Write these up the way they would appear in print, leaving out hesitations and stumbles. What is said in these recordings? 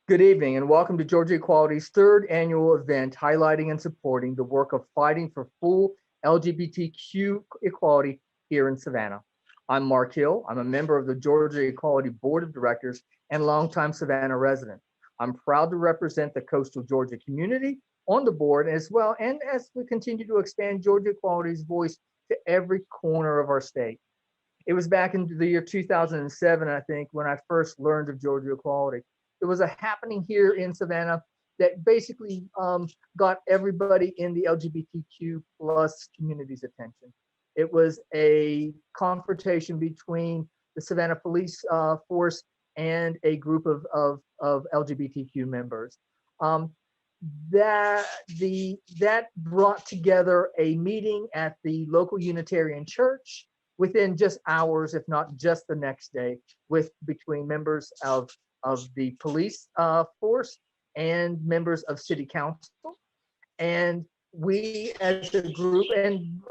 Good evening and welcome to Georgia Equality's third annual event highlighting and supporting the work of fighting for full LGBTQ equality here in Savannah. I'm Mark Hill. I'm a member of the Georgia Equality Board of Directors and longtime Savannah resident. I'm proud to represent the coastal Georgia community on the board as well, and as we continue to expand Georgia Equality's voice to every corner of our state. It was back in the year 2007, I think, when I first learned of Georgia Equality. It was a happening here in Savannah that basically got everybody in the LGBTQ plus community's attention. It was a confrontation between the Savannah police force and a group of LGBTQ members. Um, that brought together a meeting at the local Unitarian Church within just hours, if not just the next day, with between members of the police force and members of city council. And we as a group, and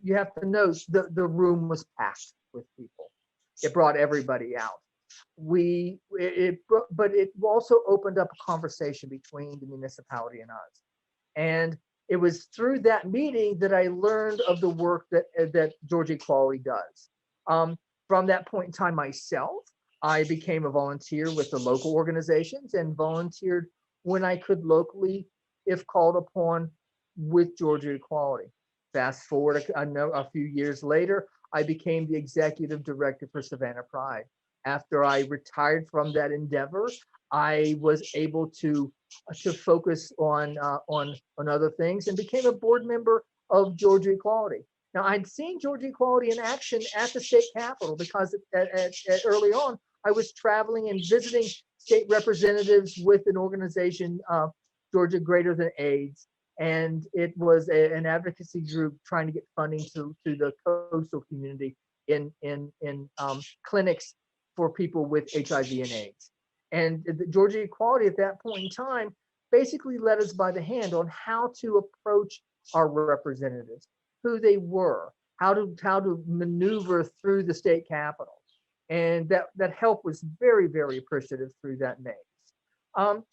you have to know, the room was packed with people. It brought everybody out. But it also opened up a conversation between the municipality and us. And it was through that meeting that I learned of the work that Georgia Equality does. From that point in time myself, I became a volunteer with the local organizations and volunteered when I could locally, if called upon, with Georgia Equality. Fast forward a few years later, I became the executive director for Savannah Pride. After I retired from that endeavor, I was able to focus on other things and became a board member of Georgia Equality. Now, I'd seen Georgia Equality in action at the state capitol because early on, I was traveling and visiting state representatives with an organization, Georgia Greater Than AIDS. And it was an advocacy group trying to get funding to the coastal community in clinics for people with HIV and AIDS. And the Georgia Equality at that point in time basically led us by the hand on how to approach our representatives, who they were, how to maneuver through the state capitol. And that help was very, very appreciative through that maze. And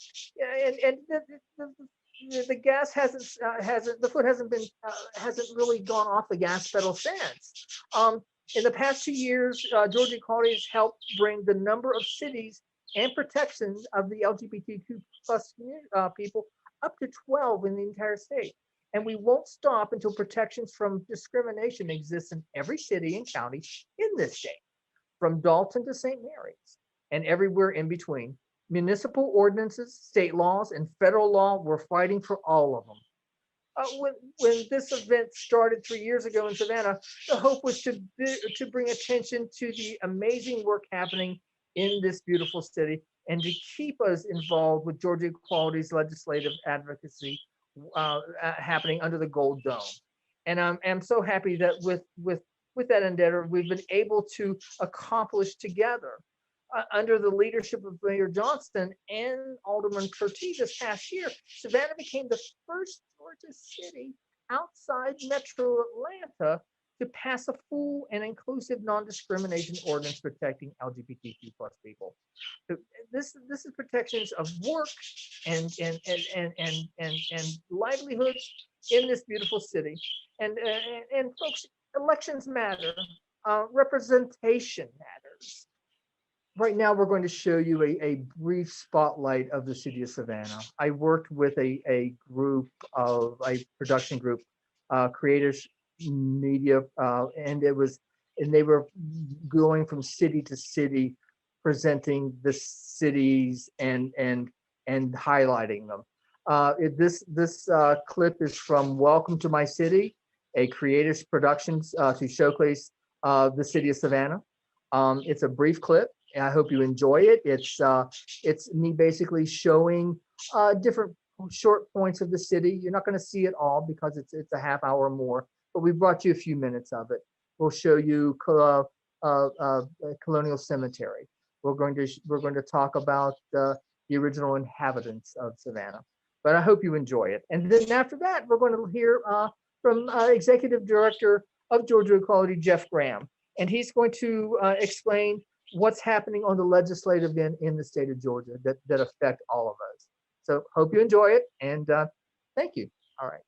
the gas the foot hasn't really gone off the gas pedal since. In the past 2 years, Georgia Equality has helped bring the number of cities and protections of the LGBTQ plus people up to 12 in the entire state. And we won't stop until protections from discrimination exist in every city and county in this state, from Dalton to St. Mary's and everywhere in between. Municipal ordinances, state laws, and federal law, we're fighting for all of them. When this event started 3 years ago in Savannah, the hope was to bring attention to the amazing work happening in this beautiful city and to keep us involved with Georgia Equality's legislative advocacy happening under the Gold Dome. And I'm so happy that with that endeavor, we've been able to accomplish together under the leadership of Mayor Johnston and Alderman Curti this past year. Savannah became the first Georgia city outside Metro Atlanta to pass a full and inclusive non-discrimination ordinance protecting LGBTQ plus people. So this is protections of work and livelihoods in this beautiful city. And folks, elections matter. Representation matters. Right now, we're going to show you a brief spotlight of the city of Savannah. I worked with a production group, Creators Media, and they were going from city to city, presenting the cities and highlighting them. This clip is from Welcome to My City, a Creators Productions to showcase the city of Savannah. It's a brief clip. I hope you enjoy it. It's me basically showing different short points of the city. You're not going to see it all because it's a half hour or more, but we brought you a few minutes of it. We'll show you Colonial Cemetery. We're going to talk about the original inhabitants of Savannah. But I hope you enjoy it. And then after that, we're going to hear from Executive Director of Georgia Equality, Jeff Graham, and he's going to explain what's happening on the legislative end in the state of Georgia that affect all of us. So hope you enjoy it, and thank you. All right.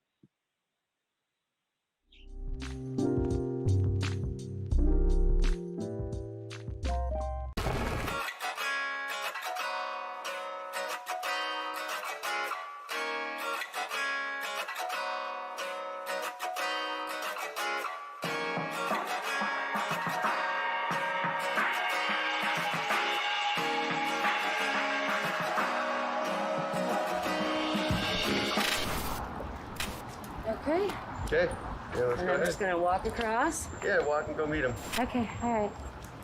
Okay. Okay. Yeah, let's And go I'm just ahead. gonna walk across. Yeah, walk and go meet him. Okay, all right.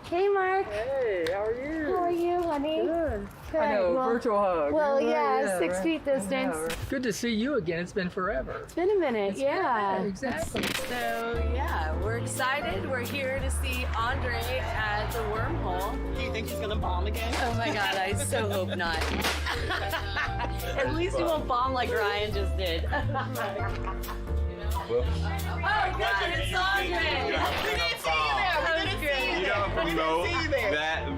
Hey, Mark. Hey, how are you? How are you, honey? Good. Good. I know, Well- virtual hug. Well, Right, yeah, 6 right. feet distance. Yeah, right. Good to see you again. It's been forever. It's been a minute, yeah. Exactly. So, yeah, we're excited. We're here to see Andre at the wormhole. Do you think he's gonna bomb again? Oh my God, I so hope not. At least he won't bomb like Ryan just did. Whoops. Oh God, it's Andre! We didn't see you there. We didn't see you You there. don't We didn't promote see you there.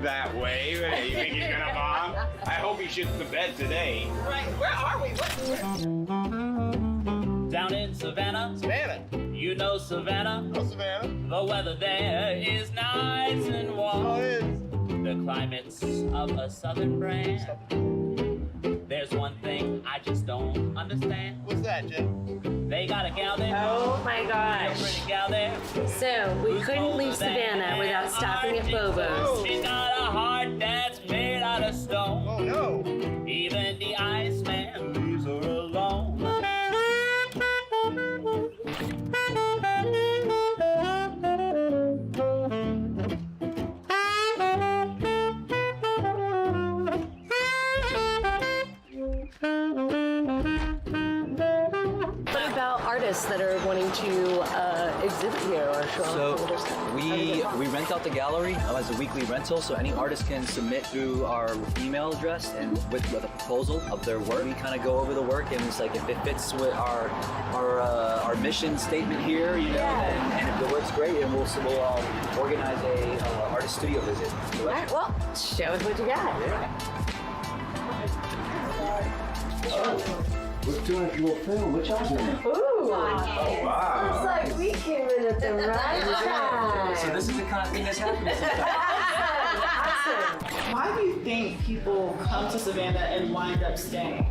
that way. You think he's gonna bomb? I hope he shits the bed today. Right. Where are we? Down in Savannah, Savannah. you know Savannah, Oh, Savannah. the weather there is nice and Oh, warm. it is. The climate's of a southern brand. There's one thing I just don't understand. What's that, Jim? They got a gal there, Oh my a gosh. pretty gal there. So, we couldn't leave Savannah without stopping at Bobo's. She's got a heart that's made out of stone. Oh, no. Even the Iceman leaves her alone. What about artists that are wanting to exhibit here or show So off some of their stuff? How does we that work? rent out the gallery as a weekly rental, so any artist can submit through our email address and with a proposal of their work. We kind of go over the work, and it's like if it fits with our mission statement here, you know, Yeah. and if the work's great, and we'll organize a artist studio visit. All right, well, show us what you got. We're doing a little film. What y'all doing? Ooh, looks like we came in at the right time. So this is the kind of thing that's happening sometimes. Awesome. Why do you think people come to Savannah and wind up staying?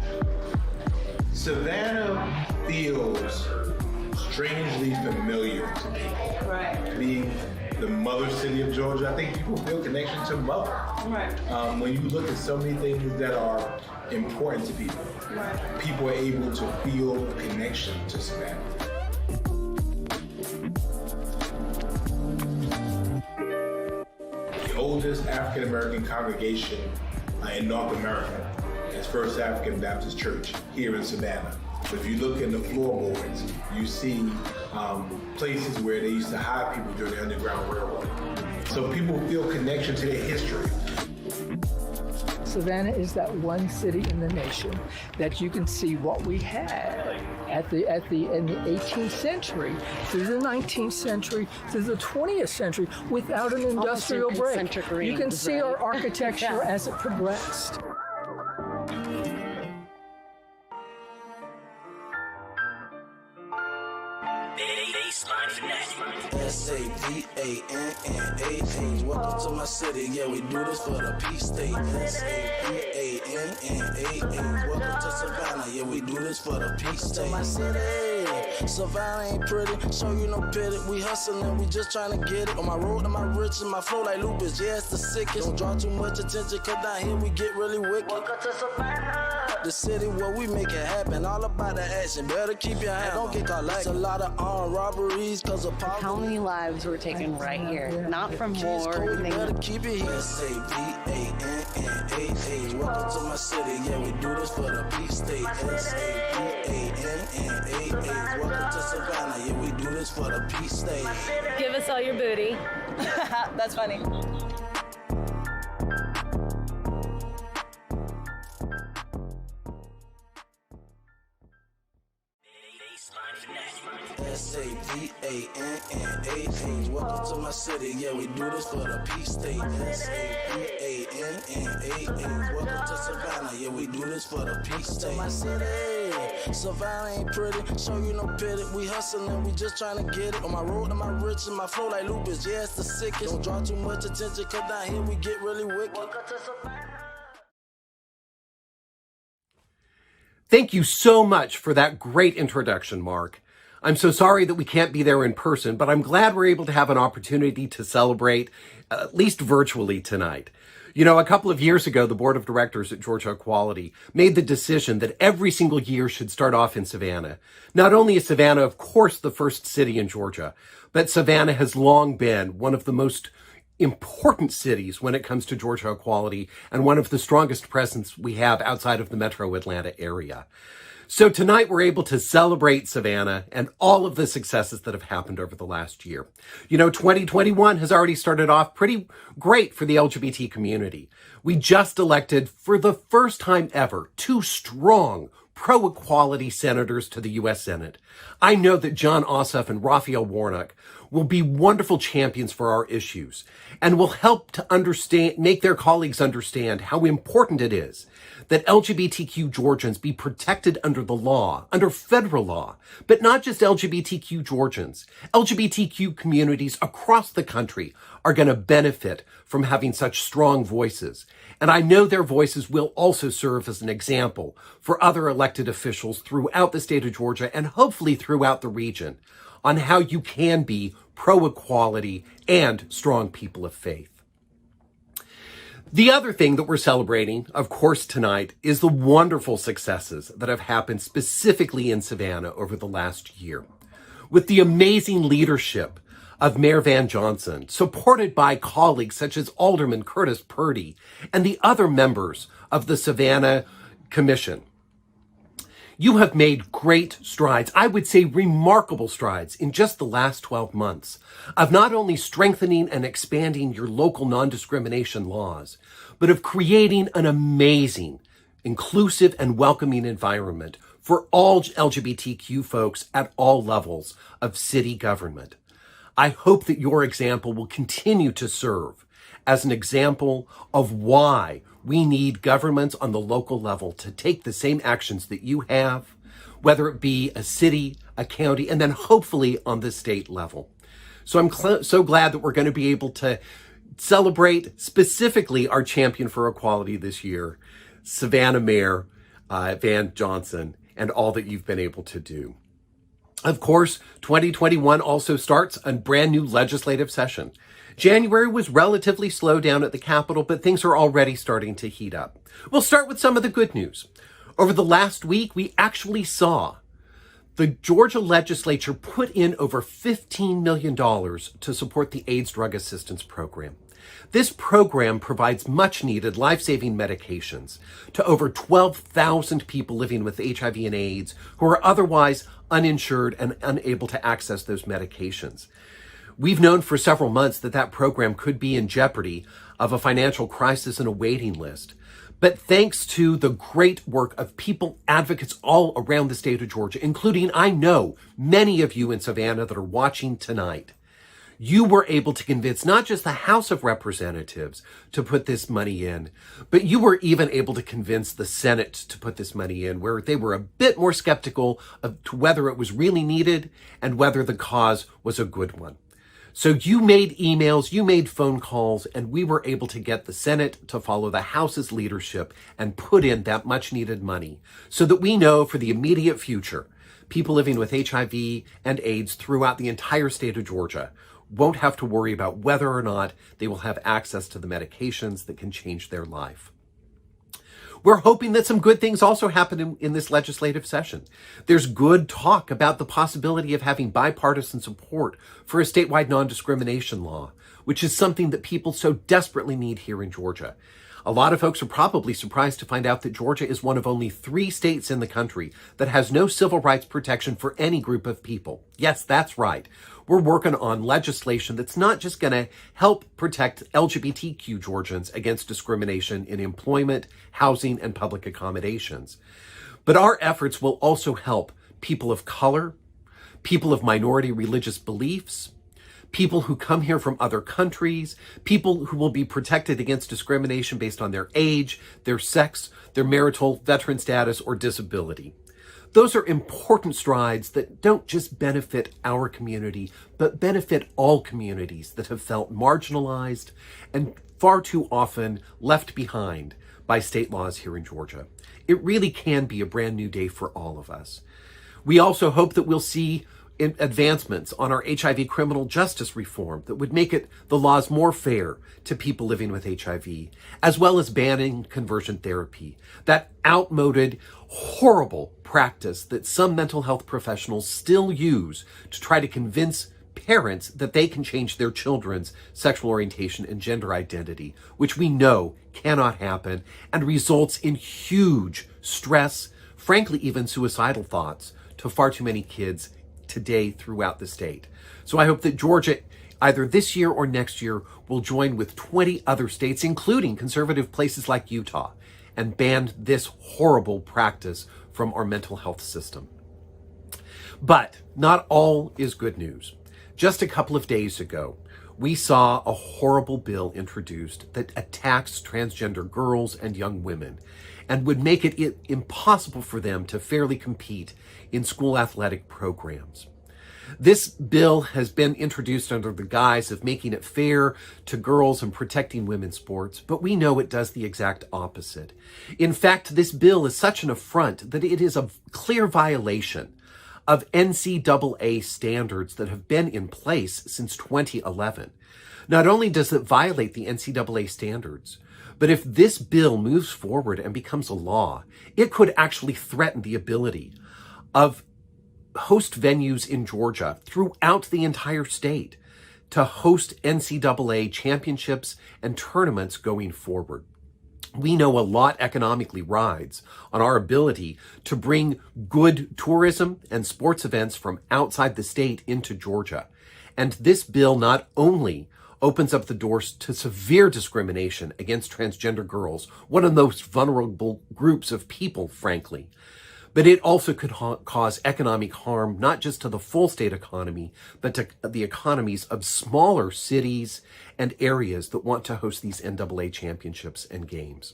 Savannah feels strangely familiar to me. Right. Being the mother city of Georgia, I think people feel connection to mother. Right. When you look at so many things that are important to people, people are able to feel a connection to Savannah. The oldest African American congregation in North America is First African Baptist Church here in Savannah. But if you look in the floorboards, you see places where they used to hide people during the Underground Railroad. So people feel connection to their history. Savannah is that one city in the nation that you can see what we had in the 18th century, through the 19th century, through the 20th century, without an industrial in break. concentric You can rings, see right? our architecture as it progressed. S-A-V-A-N-N-A-H. Welcome to my city. Yeah, we do this for the peace state. S-A-V-A-N-N-A-H. Welcome to Savannah. Yeah, we do this for the peace state. My city. Savannah ain't pretty, so you no pity. We hustling, we just trying to get it. On my road to my riches, my flow like lupus. Yeah, it's the sickest. Don't draw too much attention, cause down here we get really wicked. Welcome to Savannah. The city where we make it happen. All about the action. Better keep your hand. Don't get caught like it's a lot of armed robberies, cause of poverty. How many lives were taken right here? Not from war or anything. Better keep it here. S-A-V-A-N-N-A-H. Welcome to my city. Yeah, we do this for the peace state. S-A-V-A-N-N-A-H. Welcome to Savannah. Yeah, we do this for the peace state. Give us all your booty. That's funny. Savannah. Welcome to my city, yeah, we do this for the peace state. Savannah. Welcome to Savannah, yeah, we do this for the peace state. My city, Savannah ain't pretty, show you no pity. We hustling, we just trying to get it. On my road to my riches, my flow like lupus, yeah, it's the sickest. Don't draw too much attention, cause down here we get really wicked. Welcome to Savannah. Thank you so much for that great introduction, Mark. I'm so sorry that we can't be there in person, but I'm glad we're able to have an opportunity to celebrate, at least virtually tonight. You know, a couple of years ago, the board of directors at Georgia Equality made the decision that every single year should start off in Savannah. Not only is Savannah, of course, the first city in Georgia, but Savannah has long been one of the most important cities when it comes to Georgia equality and one of the strongest presence we have outside of the metro Atlanta area. So tonight we're able to celebrate Savannah and all of the successes that have happened over the last year. You know, 2021 has already started off pretty great for the LGBT community. We just elected, for the first time ever, 2 strong pro-equality senators to the U.S. Senate. I know that John Ossoff and Raphael Warnock will be wonderful champions for our issues and will help to make their colleagues understand how important it is that LGBTQ Georgians be protected under the law, under federal law, but not just LGBTQ Georgians. LGBTQ communities across the country are going to benefit from having such strong voices. And I know their voices will also serve as an example for other elected officials throughout the state of Georgia and hopefully throughout the region on how you can be pro-equality and strong people of faith. The other thing that we're celebrating, of course, tonight is the wonderful successes that have happened specifically in Savannah over the last year. With the amazing leadership of Mayor Van Johnson, supported by colleagues such as Alderman Curtis Purdy and the other members of the Savannah Commission. You have made great strides, I would say remarkable strides, in just the last 12 months of not only strengthening and expanding your local non-discrimination laws, but of creating an amazing, inclusive and welcoming environment for all LGBTQ folks at all levels of city government. I hope that your example will continue to serve as an example of why we need governments on the local level to take the same actions that you have, whether it be a city, a county, and then hopefully on the state level. So I'm so glad that we're going to be able to celebrate specifically our champion for equality this year, Savannah Mayor Van Johnson, and all that you've been able to do. Of course, 2021 also starts a brand new legislative session. January was relatively slow down at the Capitol, but things are already starting to heat up. We'll start with some of the good news. Over the last week, we actually saw the Georgia legislature put in over $15 million to support the AIDS Drug Assistance Program. This program provides much-needed life-saving medications to over 12,000 people living with HIV and AIDS who are otherwise uninsured and unable to access those medications. We've known for several months that that program could be in jeopardy of a financial crisis and a waiting list. But thanks to the great work of people, advocates all around the state of Georgia, including, I know, many of you in Savannah that are watching tonight, you were able to convince not just the House of Representatives to put this money in, but you were even able to convince the Senate to put this money in, where they were a bit more skeptical of whether it was really needed and whether the cause was a good one. So you made emails, you made phone calls, and we were able to get the Senate to follow the House's leadership and put in that much needed money so that we know for the immediate future, people living with HIV and AIDS throughout the entire state of Georgia won't have to worry about whether or not they will have access to the medications that can change their life. We're hoping that some good things also happen in this legislative session. There's good talk about the possibility of having bipartisan support for a statewide non-discrimination law, which is something that people so desperately need here in Georgia. A lot of folks are probably surprised to find out that Georgia is one of only 3 states in the country that has no civil rights protection for any group of people. Yes, that's right. We're working on legislation that's not just going to help protect LGBTQ Georgians against discrimination in employment, housing, and public accommodations, but our efforts will also help people of color, people of minority religious beliefs, people who come here from other countries, people who will be protected against discrimination based on their age, their sex, their marital, veteran status, or disability. Those are important strides that don't just benefit our community, but benefit all communities that have felt marginalized and far too often left behind by state laws here in Georgia. It really can be a brand new day for all of us. We also hope that we'll see advancements on our HIV criminal justice reform that would make the laws more fair to people living with HIV, as well as banning conversion therapy, that outmoded, horrible practice that some mental health professionals still use to try to convince parents that they can change their children's sexual orientation and gender identity, which we know cannot happen and results in huge stress, frankly, even suicidal thoughts to far too many kids today throughout the state. So I hope that Georgia, either this year or next year, will join with 20 other states, including conservative places like Utah, and ban this horrible practice from our mental health system. But not all is good news. Just a couple of days ago, we saw a horrible bill introduced that attacks transgender girls and young women and would make it impossible for them to fairly compete in school athletic programs. This bill has been introduced under the guise of making it fair to girls and protecting women's sports, but we know it does the exact opposite. In fact, this bill is such an affront that it is a clear violation of NCAA standards that have been in place since 2011. Not only does it violate the NCAA standards, but if this bill moves forward and becomes a law, it could actually threaten the ability of host venues in Georgia throughout the entire state to host NCAA championships and tournaments going forward. We know a lot economically rides on our ability to bring good tourism and sports events from outside the state into Georgia. And this bill not only opens up the doors to severe discrimination against transgender girls, one of the most vulnerable groups of people, frankly, but it also could cause economic harm, not just to the full state economy, but to the economies of smaller cities and areas that want to host these NCAA championships and games.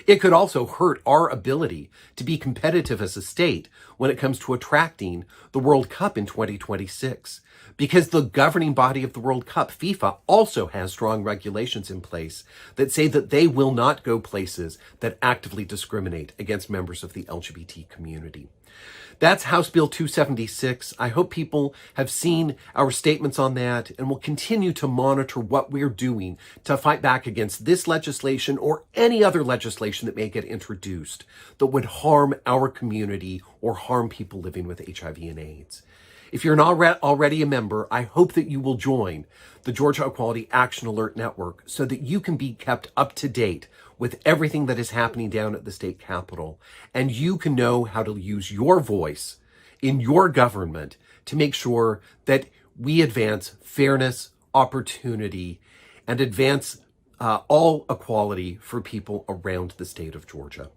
It could also hurt our ability to be competitive as a state when it comes to attracting the World Cup in 2026, because the governing body of the World Cup, FIFA, also has strong regulations in place that say that they will not go places that actively discriminate against members of the LGBT community. That's House Bill 276. I hope people have seen our statements on that and will continue to monitor what we're doing to fight back against this legislation or any other legislation that may get introduced that would harm our community or harm people living with HIV and AIDS. If you're not already a member, I hope that you will join the Georgia Equality Action Alert Network so that you can be kept up to date with everything that is happening down at the state capitol, and you can know how to use your voice in your government to make sure that we advance fairness, opportunity, and advance all equality for people around the state of Georgia.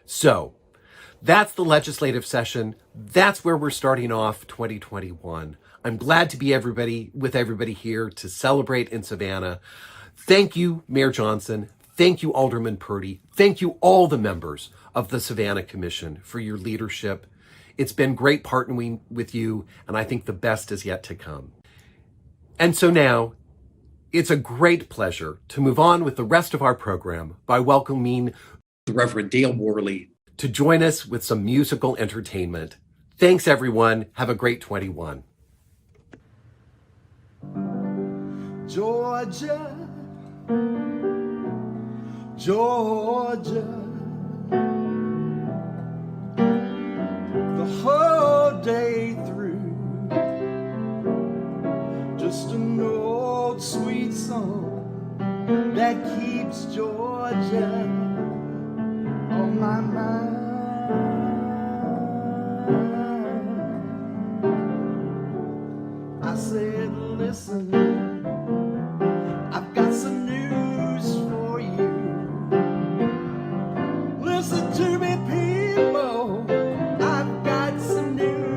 So, that's the legislative session. That's where we're starting off 2021. I'm glad to be with everybody here to celebrate in Savannah. Thank you, Mayor Johnson. Thank you, Alderman Purdy. Thank you, all the members of the Savannah Commission, for your leadership. It's been great partnering with you, and I think the best is yet to come. And so now, it's a great pleasure to move on with the rest of our program by welcoming the Reverend Dale Worley to join us with some musical entertainment. Thanks, everyone. Have a great 21. Georgia, Georgia, the whole day through, just an old sweet song that keeps Georgia on my mind. I said, listen, I've got some news for you. Listen to me, people, I've got some news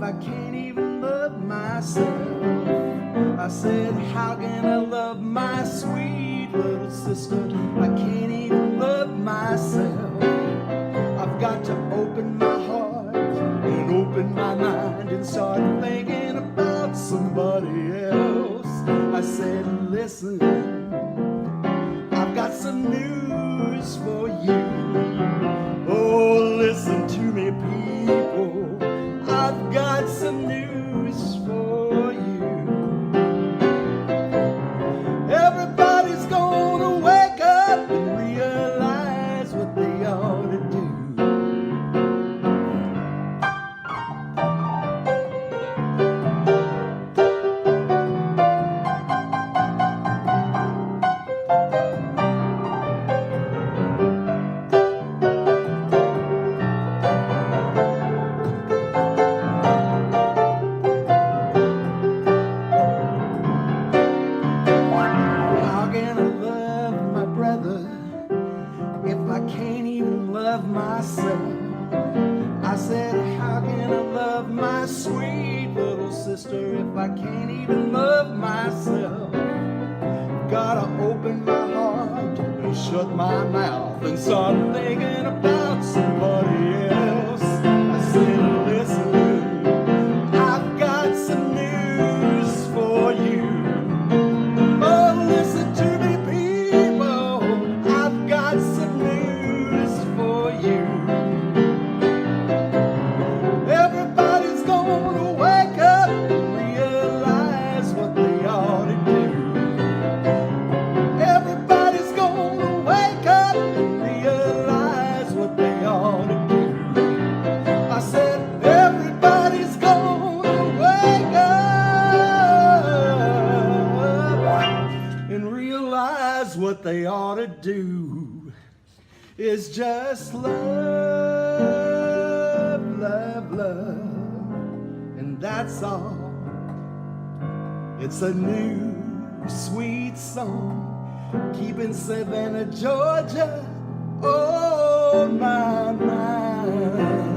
I can't even love myself? I said, how can I love my sweet little sister? I can't even love myself. I've got to open my heart and open my mind and start thinking about somebody else. I said, listen, I've got some news for you. Oh, listen to me, people. I've got some news for you. Everybody's gonna wake up and realize what they ought to do. How can I love my brother if I can't even love myself? I said, how can I love my sweet little sister if I can't even love myself? Gotta open my heart and shut my mouth and start thinking about somebody else. I said, listen, I've got some news for you. Oh, listen to me, people. I've got some news for you. Everybody's gonna wake up and realize what they ought to do. Everybody's gonna wake up and realize what they ought to do. I said, everybody's gonna wake up and realize what they ought to do is just love, love, love, and that's all. It's a new sweet song keeping Savannah, Georgia on my mind.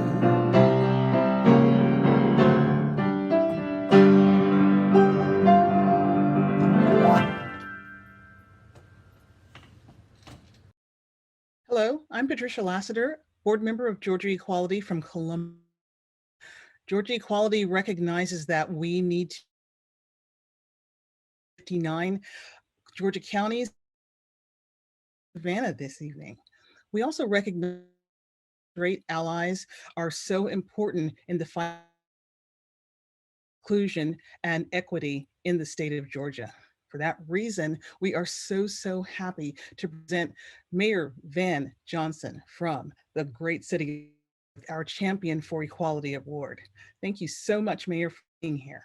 Hello, I'm Patricia Lassiter, board member of Georgia Equality from Columbia. Georgia Equality recognizes that we need 59 Georgia counties, Savannah this evening. We also recognize great allies are so important in the fight inclusion and equity in the state of Georgia. For that reason, we are so happy to present Mayor Van Johnson from the great city, our Champion for Equality Award. Thank you so much, Mayor, for being here.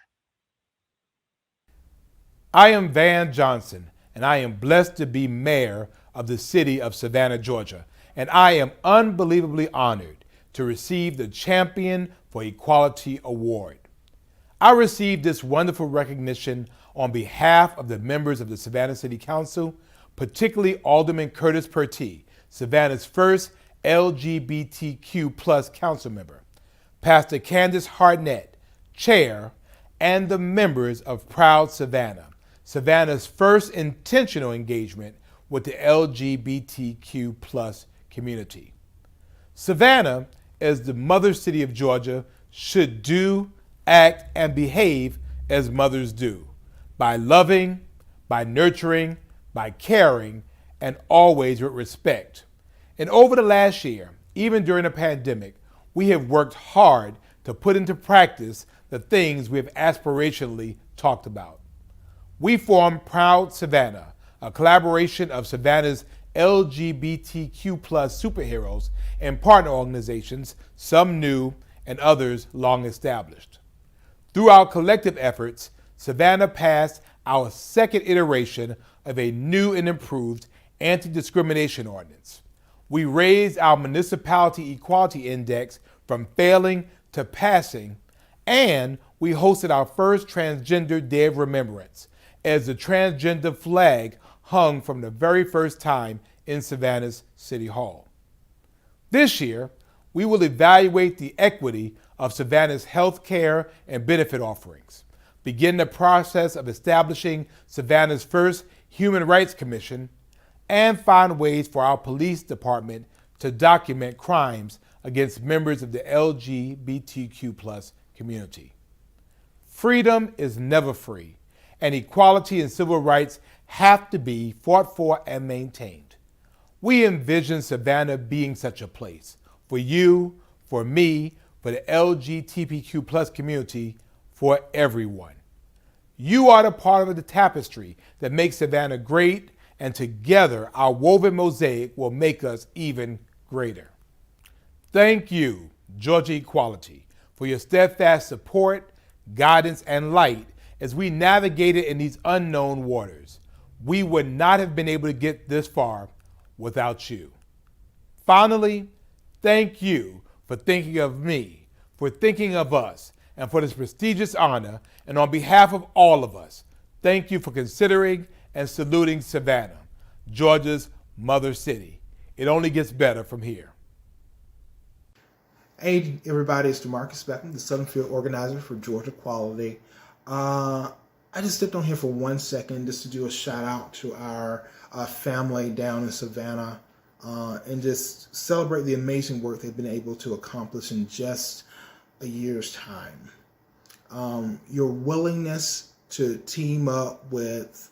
I am Van Johnson, and I am blessed to be mayor of the city of Savannah, Georgia. And I am unbelievably honored to receive the Champion for Equality Award. I received this wonderful recognition on behalf of the members of the Savannah City Council, particularly Alderman Curtis Pertee, Savannah's first LGBTQ plus council member, Pastor Candace Hartnett, chair, and the members of Proud Savannah, Savannah's first intentional engagement with the LGBTQ plus community. Savannah, as the mother city of Georgia, should do, act, and behave as mothers do, by loving, by nurturing, by caring, and always with respect. And over the last year, even during the pandemic, we have worked hard to put into practice the things we have aspirationally talked about. We formed Proud Savannah, a collaboration of Savannah's LGBTQ plus superheroes and partner organizations, some new and others long established. Through our collective efforts, Savannah passed our second iteration of a new and improved anti-discrimination ordinance. We raised our municipality equality index from failing to passing, and we hosted our first Transgender Day of Remembrance, as the transgender flag hung from the very first time in Savannah's City Hall. This year, we will evaluate the equity of Savannah's health care and benefit offerings, begin the process of establishing Savannah's first Human Rights Commission, and find ways for our police department to document crimes against members of the LGBTQ+ community. Freedom is never free, and equality and civil rights have to be fought for and maintained. We envision Savannah being such a place for you, for me, for the LGBTQ+ community, for everyone. You are the part of the tapestry that makes Savannah great, and together our woven mosaic will make us even greater. Thank you, Georgia Equality, for your steadfast support, guidance, and light as we navigated in these unknown waters. We would not have been able to get this far without you. Finally, thank you for thinking of me, for thinking of us, and for this prestigious honor. And on behalf of all of us, thank you for considering and saluting Savannah, Georgia's mother city. It only gets better from here. Hey everybody, it's DeMarcus Beckham, the Southern Field Organizer for Georgia Equality. I just stepped on here for 1 second just to do a shout out to our family down in Savannah and just celebrate the amazing work they've been able to accomplish in just a year's time. Your willingness to team up with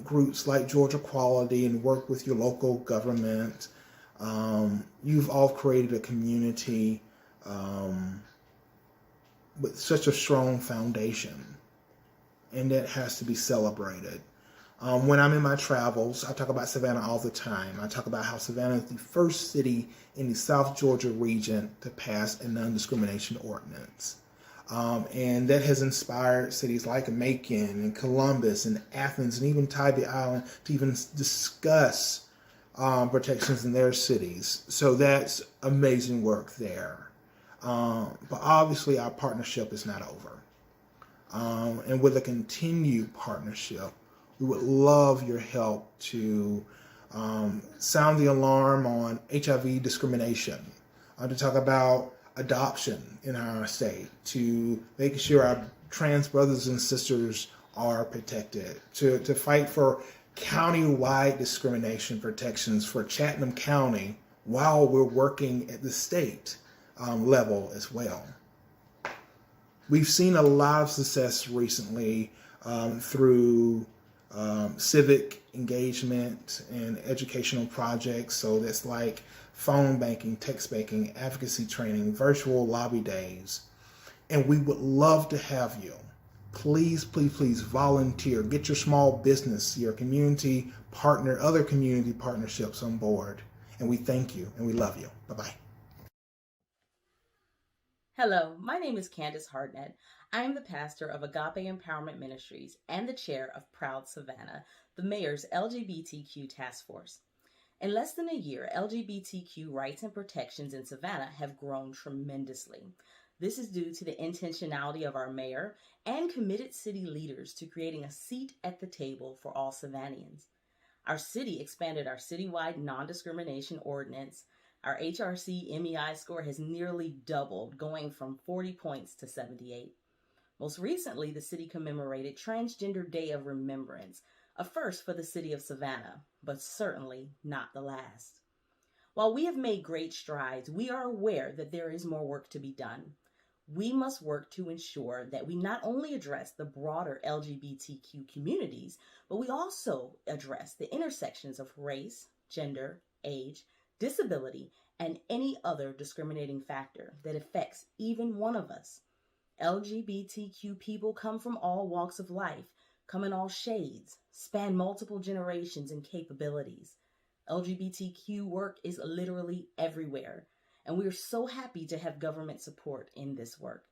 groups like Georgia Equality and work with your local government. You've all created a community with such a strong foundation, and that has to be celebrated. When I'm in my travels, I talk about Savannah all the time. I talk about how Savannah is the first city in the South Georgia region to pass a non-discrimination ordinance. And that has inspired cities like Macon and Columbus and Athens and even Tybee Island to even discuss protections in their cities. So that's amazing work there. But obviously our partnership is not over. And with a continued partnership, we would love your help to sound the alarm on HIV discrimination, to talk about adoption in our state, to make sure our trans brothers and sisters are protected, to fight for county-wide discrimination protections for Chatham County while we're working at the state level as well. We've seen a lot of success recently through civic engagement and educational projects. So that's like phone banking, text banking, advocacy training, virtual lobby days. And we would love to have you. Please, please, please volunteer. Get your small business, your community partner, other community partnerships on board. And we thank you and we love you. Bye-bye. Hello, my name is Candace Hartnett. I am the pastor of Agape Empowerment Ministries and the chair of Proud Savannah, the mayor's LGBTQ task force. In less than a year, LGBTQ rights and protections in Savannah have grown tremendously. This is due to the intentionality of our mayor and committed city leaders to creating a seat at the table for all Savannians. Our city expanded our citywide non-discrimination ordinance. Our HRC MEI score has nearly doubled, going from 40 points to 78. Most recently, the city commemorated Transgender Day of Remembrance, a first for the city of Savannah, but certainly not the last. While we have made great strides, we are aware that there is more work to be done. We must work to ensure that we not only address the broader LGBTQ communities, but we also address the intersections of race, gender, age, disability, and any other discriminating factor that affects even one of us. LGBTQ people come from all walks of life, come in all shades, span multiple generations and capabilities. LGBTQ work is literally everywhere, and we are so happy to have government support in this work.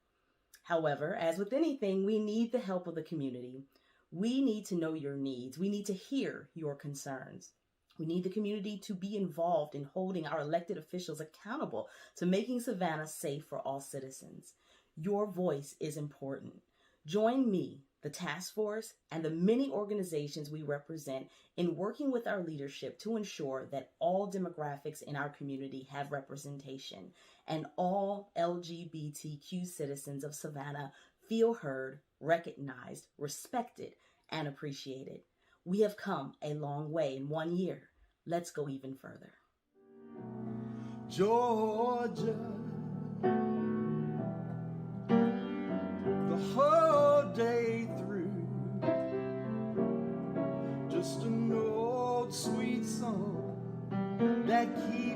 However, as with anything, we need the help of the community. We need to know your needs. We need to hear your concerns. We need the community to be involved in holding our elected officials accountable to making Savannah safe for all citizens. Your voice is important. Join me, the task force, and the many organizations we represent in working with our leadership to ensure that all demographics in our community have representation and all LGBTQ citizens of Savannah feel heard, recognized, respected, and appreciated. We have come a long way in 1 year. Let's go even further. Georgia, the whole day through, just an old sweet song that keeps